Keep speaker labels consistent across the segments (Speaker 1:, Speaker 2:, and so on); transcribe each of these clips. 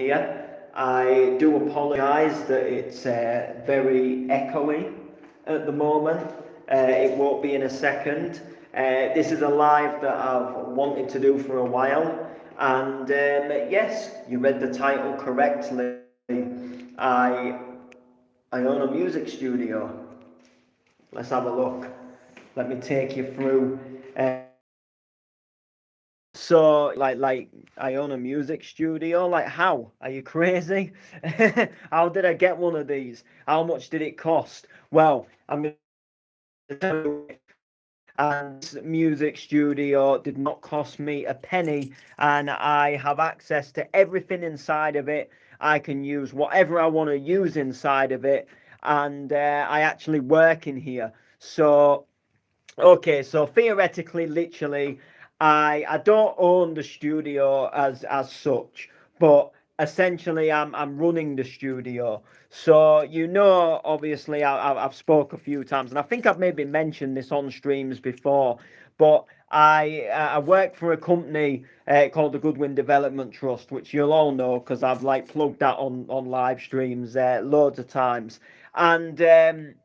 Speaker 1: here. I do apologise that it's very echoey at the moment. It won't be in a second. This is a live that I've wanted to do for a while, and yes, you read the title correctly. I I own a music studio. Let's have a look. Let me take you through. So, like, I own a music studio. Like, how? Are you crazy? How did I get one of these? How much did it cost? Well, I'm going to tell you, and this music studio did not cost me a penny, and I have access to everything inside of it. I can use whatever I want to use inside of it, and I actually work in here. So, okay, so theoretically, literally, I don't own the studio as such, but essentially I'm running the studio. So obviously I've spoke a few times, and I think I've maybe mentioned this on streams before, but I work for a company called the Goodwin Development Trust, which you'll all know because I've like plugged that on live streams loads of times, and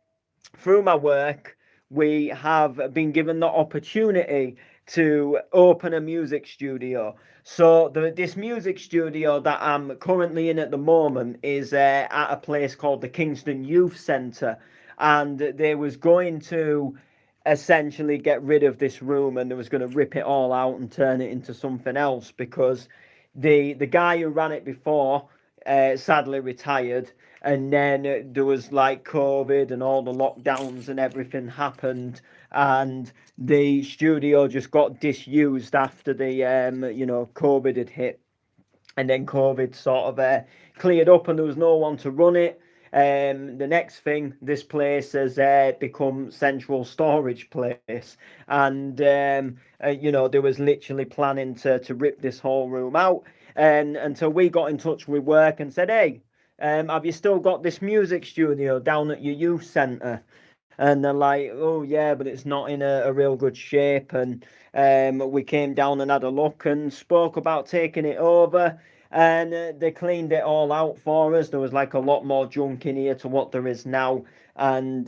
Speaker 1: through my work, we have been given the opportunity to open a music studio. So this music studio that I'm currently in at the moment is at a place called the Kingston Youth Centre, and they was going to essentially get rid of this room, and they was going to rip it all out and turn it into something else because the guy who ran it before sadly retired, and then there was like COVID and all the lockdowns and everything happened, and the studio just got disused after the COVID had hit, and then COVID sort of cleared up, and there was no one to run it. The next thing, this place has become central storage place, and there was literally planning to rip this whole room out, and until we got in touch with work and said, hey, have you still got this music studio down at your youth centre? And they're like, oh yeah, but it's not in a real good shape. And we came down and had a look and spoke about taking it over, and they cleaned it all out for us. There was like a lot more junk in here to what there is now, and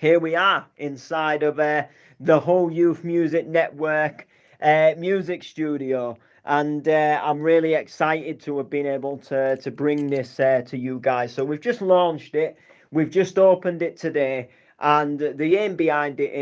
Speaker 1: here we are inside of the whole Youth Music Network music studio, and I'm really excited to have been able to bring this to you guys. So we've just launched it, we've just opened it today, and the aim behind it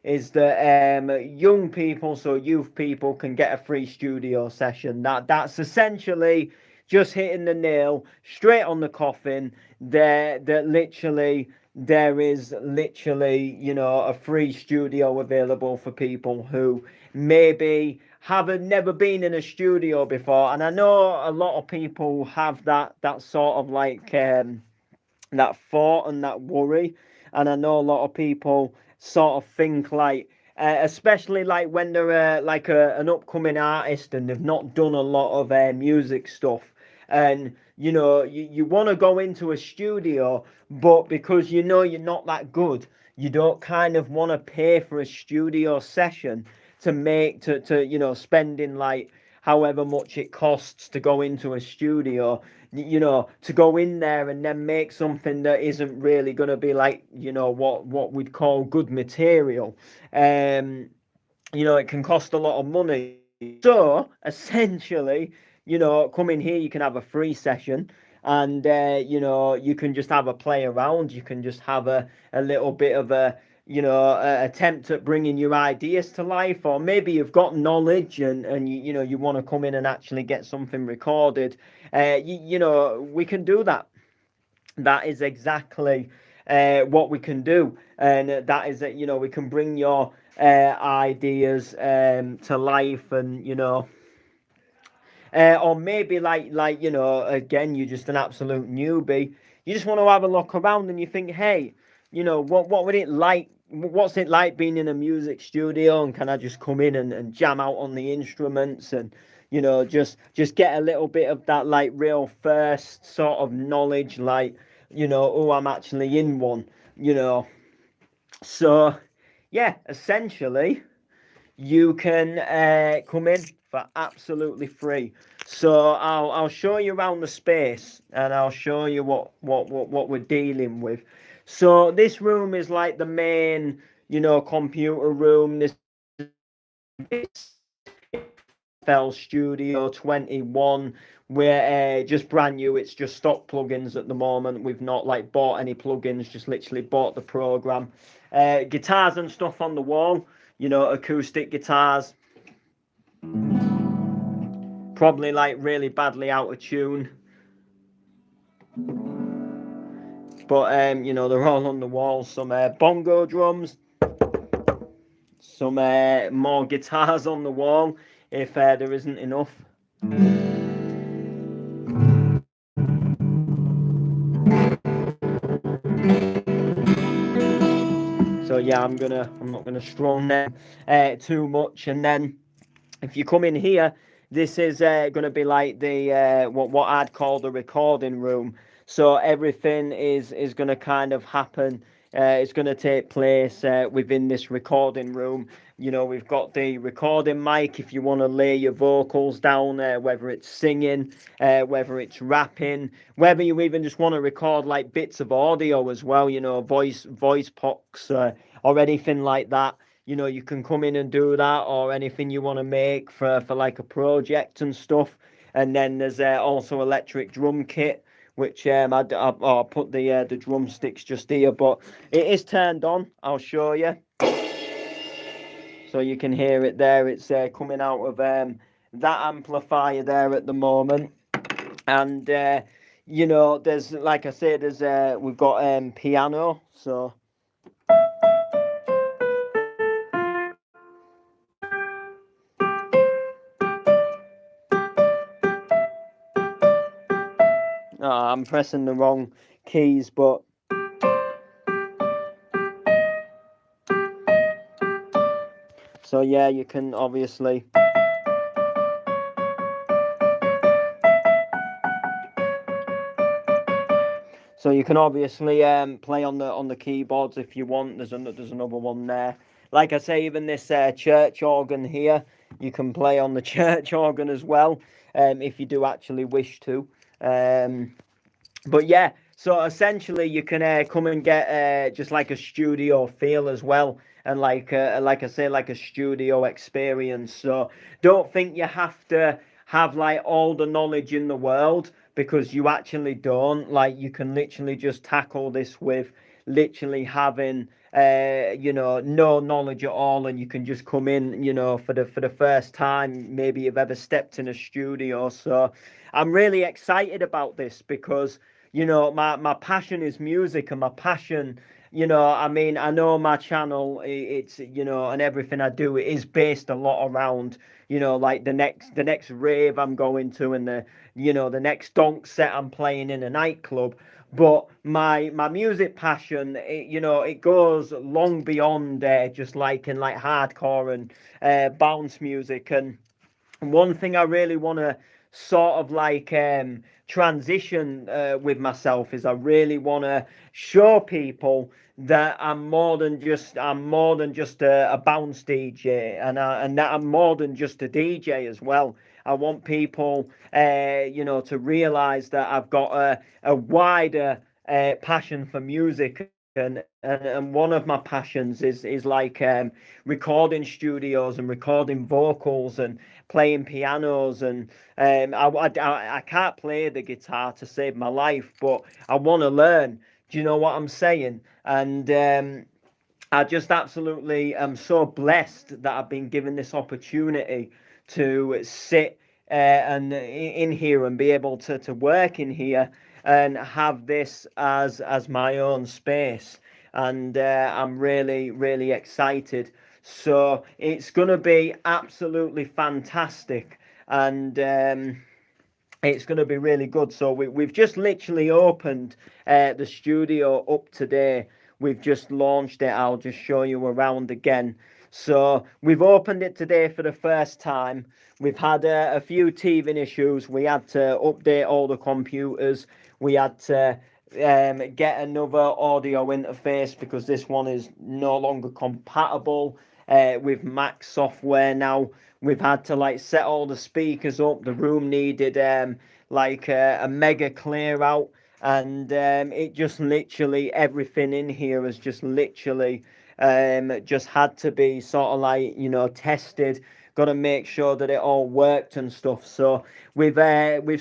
Speaker 1: is that young people, so youth people, can get a free studio session. That's essentially just hitting the nail straight on the coffin. That literally there is literally, a free studio available for people who maybe haven't never been in a studio before. And I know a lot of people have that sort of like that thought and that worry. And I know a lot of people sort of think like, especially like when they're like an upcoming artist and they've not done a lot of music stuff, and you want to go into a studio, but because you're not that good, you don't kind of want to pay for a studio session to spending like however much it costs to go into a studio, to go in there and then make something that isn't really going to be like, what we'd call good material. It can cost a lot of money. So essentially, come in here, you can have a free session, and you can just have a play around. You can just have a little bit of a attempt at bringing your ideas to life, or maybe you've got knowledge and you want to come in and actually get something recorded. We can do that. That is exactly what we can do, and that is that we can bring your ideas to life, and or maybe like again, you're just an absolute newbie. You just want to have a look around and you think, hey, what would it like? What's it like being in a music studio, and can I just come in and jam out on the instruments, and just get a little bit of that like real first sort of knowledge, like oh, I'm actually in one. So yeah, essentially you can come in for absolutely free. So I'll show you around the space, and I'll show you what we're dealing with. So this room is like the main, computer room. This FL Studio 21. We're just brand new. It's just stock plugins at the moment. We've not like bought any plugins, just literally bought the program. Guitars and stuff on the wall, acoustic guitars. Probably like really badly out of tune. But they're all on the wall. Some bongo drums. Some more guitars on the wall if there isn't enough. So yeah, I'm not gonna strong them too much. And then if you come in here, this is gonna be like the what I'd call the recording room. So everything is gonna kind of happen. It's going to take place within this recording room. We've got the recording mic if you want to lay your vocals down, whether it's singing, whether it's rapping, whether you even just want to record like bits of audio as well, voice pocs or anything like that. You can come in and do that, or anything you want to make for like a project and stuff. And then there's also electric drum kit, which I'll put the drumsticks just here, but it is turned on. I'll show you, so you can hear it there. It's coming out of that amplifier there at the moment, and there's, like I said, we've got piano, so. Oh, I'm pressing the wrong keys, but so yeah, you can obviously play on the keyboards if you want. There's another one there. Like I say, even this church organ here, you can play on the church organ as well, if you do actually wish to. But yeah, so essentially you can come and get just like a studio feel as well, and like I say, like a studio experience. So don't think you have to have like all the knowledge in the world, because you actually don't. Like, you can literally just tackle this with literally having no knowledge at all, and you can just come in, for the first time maybe you've ever stepped in a studio. So I'm really excited about this, because my passion is music, and my passion, I mean, I know my channel, it's, and everything I do, it is based a lot around, like the next rave I'm going to, and the next donk set I'm playing in a nightclub. But my music passion, it goes long beyond just liking like hardcore and bounce music. And one thing I really want to sort of like transition with myself is, I really want to show people that I'm more than just a bounce DJ, and that I'm more than just a DJ as well. I want people to realize that I've got a wider passion for music. And one of my passions is like recording studios and recording vocals and playing pianos. And I can't play the guitar to save my life, but I want to learn. Do you know what I'm saying? And I just absolutely am so blessed that I've been given this opportunity to sit and in here and be able to work in here and have this as my own space. And I'm really excited. So it's going to be absolutely fantastic, and it's going to be really good. So we've just literally opened the studio up today. We've just launched it. I'll just show you around again. So we've opened it today for the first time. We've had a few teething issues. We had to update all the computers. We had to get another audio interface, because this one is no longer compatible. with Mac software now. We've had to like set all the speakers up. The room needed like a mega clear out, and it just literally everything in here has just literally just had to be sort of like, you know, tested. Got to make sure that it all worked and stuff. So we've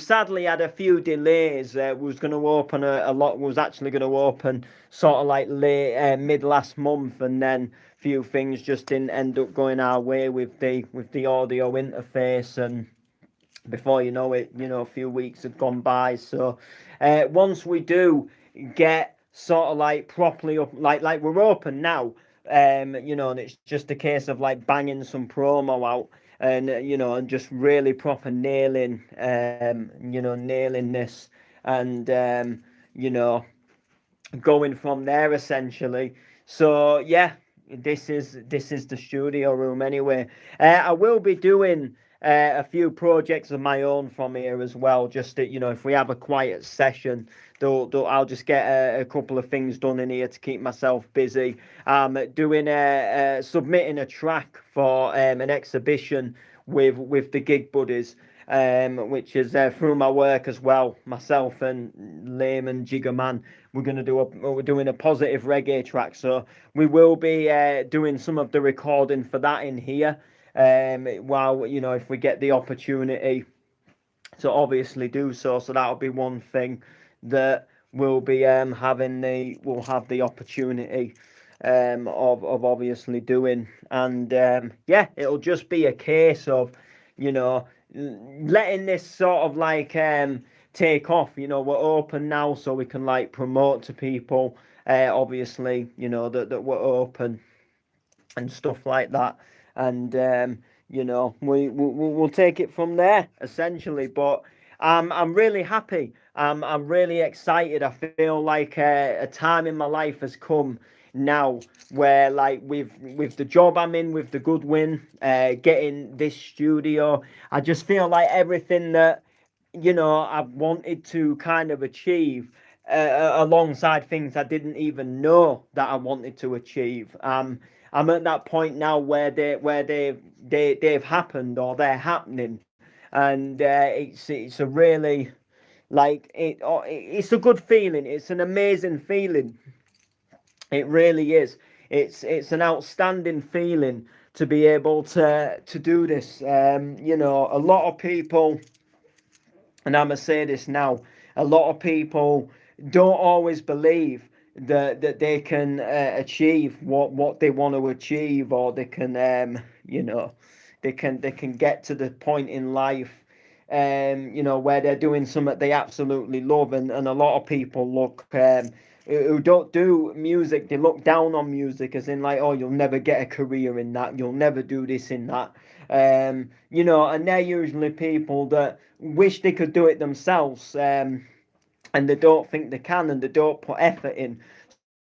Speaker 1: sadly had a few delays. Was going to open a lot. Was actually going to open sort of like late mid last month, and then few things just didn't end up going our way with the audio interface, and before you know it, you know, a few weeks had gone by. So once we do get sort of like properly up, like we're open now, you know, and it's just a case of like banging some promo out, and you know, and just really proper nailing, you know, nailing this, and you know, going from there essentially. So yeah, this is the studio room anyway. I will be doing a few projects of my own from here as well, just that, you know, if we have a quiet session, I'll just get a couple of things done in here to keep myself busy. Doing submitting a track for an exhibition with the Gig Buddies, which is through my work as well. Myself and Layman Jiggerman, we're doing a positive reggae track. So we will be doing some of the recording for that in here. While, you know, if we get the opportunity to obviously do so. So that'll be one thing that we'll be we'll have the opportunity of obviously doing. And yeah, it'll just be a case of, you know, letting this sort of like take off. You know, we're open now, so we can like promote to people, obviously, you know, that we're open and stuff like that. And you know, we'll take it from there essentially. But I'm really happy. I'm really excited. I feel like a time in my life has come now where, like, with the job I'm in, with the Goodwin, getting this studio, I just feel like everything that, you know, I've wanted to kind of achieve, alongside things I didn't even know that I wanted to achieve. I'm at that point now where they've happened, or they're happening, and it's a really, like, it's a good feeling. It's an amazing feeling. It really is. It's an outstanding feeling to be able to do this. You know, a lot of people, and I'm gonna say this now, a lot of people don't always believe that they can achieve what they want to achieve, or they can you know, they can get to the point in life, you know, where they're doing something they absolutely love. And a lot of people look, who don't do music, they look down on music, as in like, oh, you'll never get a career in that, you'll never do this in that. You know, and they're usually people that wish they could do it themselves, and they don't think they can, and they don't put effort in.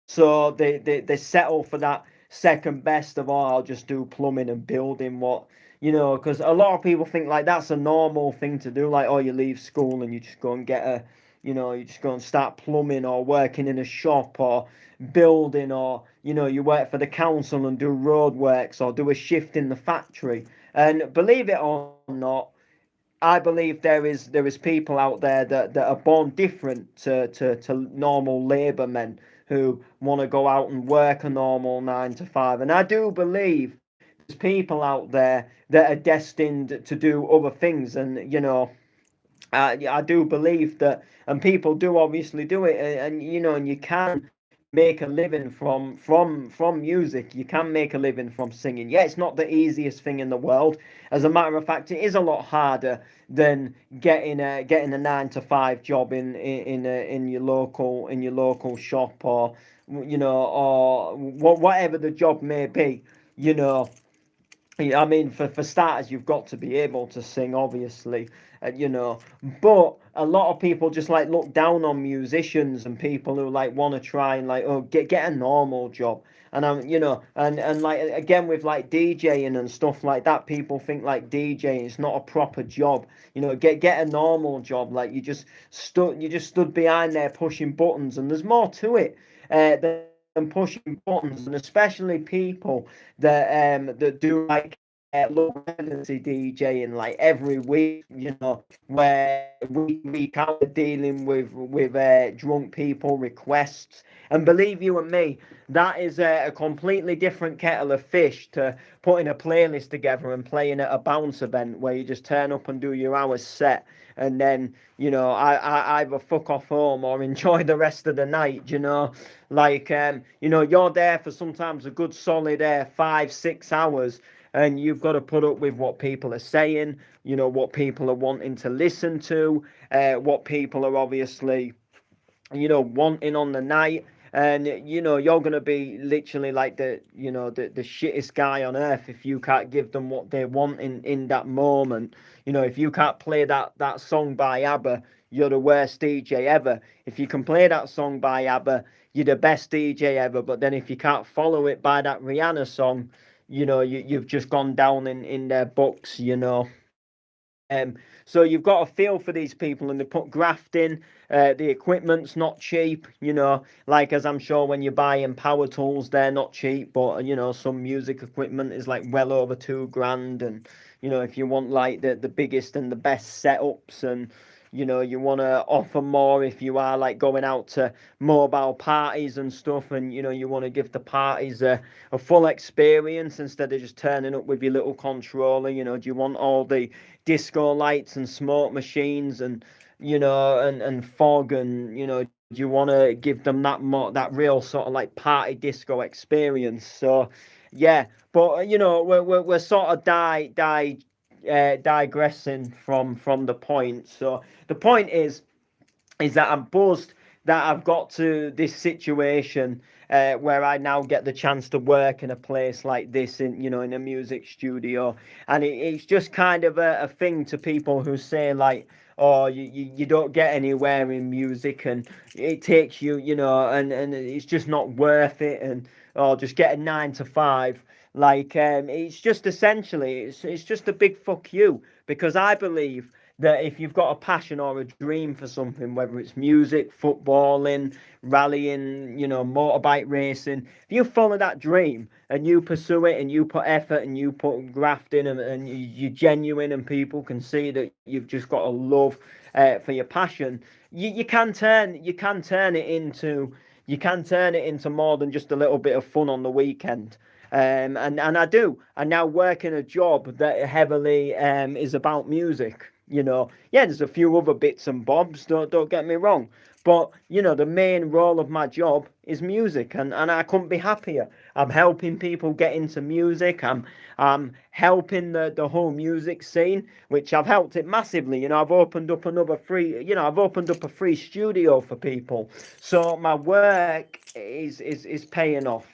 Speaker 1: So they settle for that second best of, all, I'll just do plumbing and building, what, you know, because a lot of people think like that's a normal thing to do, like, oh, you leave school and you just go and get a, you know, you just go and start plumbing, or working in a shop, or building, or, you know, you work for the council and do road works, or do a shift in the factory. And believe it or not, I believe there is people out there that are born different to normal labour men, who want to go out and work a normal 9 to 5. And I do believe there's people out there that are destined to do other things. And, you know, I do believe that, and people do obviously do it, and you know, and you can make a living from music. You can make a living from singing. Yeah, it's not the easiest thing in the world. As a matter of fact, it is a lot harder than getting a 9 to 5 job in your local shop, or, you know, or whatever the job may be. You know, I mean, for starters, you've got to be able to sing, obviously, you know. But a lot of people just like look down on musicians and people who like want to try and like, oh, get a normal job. And I'm, you know, and like, again, with like DJing and stuff like that, people think like DJing is not a proper job. You know, get a normal job. Like, you just stood behind there pushing buttons, and there's more to it than and pushing buttons, and especially people that do like low frequency DJing like every week, you know, where we kind of dealing with drunk people requests. And believe you and me, that is a completely different kettle of fish to putting a playlist together and playing at a bounce event where you just turn up and do your hours set, and then, you know, I either fuck off home or enjoy the rest of the night, you know. Like, you know, you're there for sometimes a good solid 5 6 hours, and you've got to put up with what people are saying, you know, what people are wanting to listen to, what people are obviously, you know, wanting on the night. And you know, you're gonna be literally like the shittest guy on earth if you can't give them what they want in that moment. You know, if you can't play that song by ABBA, you're the worst DJ ever. If you can play that song by ABBA, you're the best DJ ever. But then if you can't follow it by that Rihanna song, you know, you've just gone down in their books, you know. So you've got to feel for these people, and they put graft in. The equipment's not cheap, you know. Like, as I'm sure when you're buying power tools, they're not cheap. But you know, some music equipment is like well over £2,000, and you know, if you want like the biggest and the best setups, and you know, you want to offer more if you are like going out to mobile parties and stuff, and you know, you want to give the parties a full experience instead of just turning up with your little controller. You know, do you want all the disco lights and smoke machines, and you know, and fog, and you know, do you want to give them that real sort of like party disco experience? So yeah, but you know, we're sort of digressing from the point. So the point is that I'm buzzed that I've got to this situation where I now get the chance to work in a place like this, in, you know, in a music studio. And it's just kind of a thing to people who say like, oh, you don't get anywhere in music, and it takes you, you know, and it's just not worth it, and or just get a 9 to 5. Like, it's just essentially, it's just a big fuck you, because I believe that if you've got a passion or a dream for something, whether it's music, footballing, rallying, you know, motorbike racing, if you follow that dream and you pursue it and you put effort and you put graft in, and you're genuine, and people can see that you've just got a love for your passion, you can turn it into more than just a little bit of fun on the weekend. And I do. I now work in a job that heavily is about music. You know, yeah, there's a few other bits and bobs. Don't get me wrong, but you know, the main role of my job is music, and I couldn't be happier. I'm helping people get into music. I'm helping the whole music scene, which I've helped it massively. You know, I've opened up a free studio for people, so my work is paying off,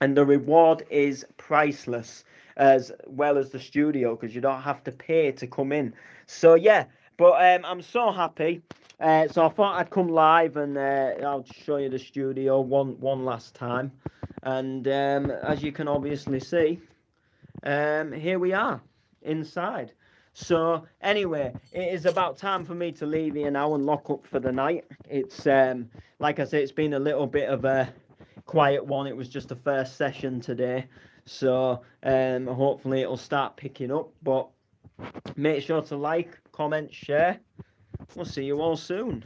Speaker 1: and the reward is priceless, as well as the studio, because you don't have to pay to come in. So yeah, but I'm so happy. So I thought I'd come live, and I'll show you the studio one last time. And as you can obviously see, here we are inside. So anyway, it is about time for me to leave here now and lock up for the night. It's like I said, it's been a little bit of a quiet one. It was just the first session today, so hopefully it'll start picking up. But make sure to like, comment, share. We'll see you all soon.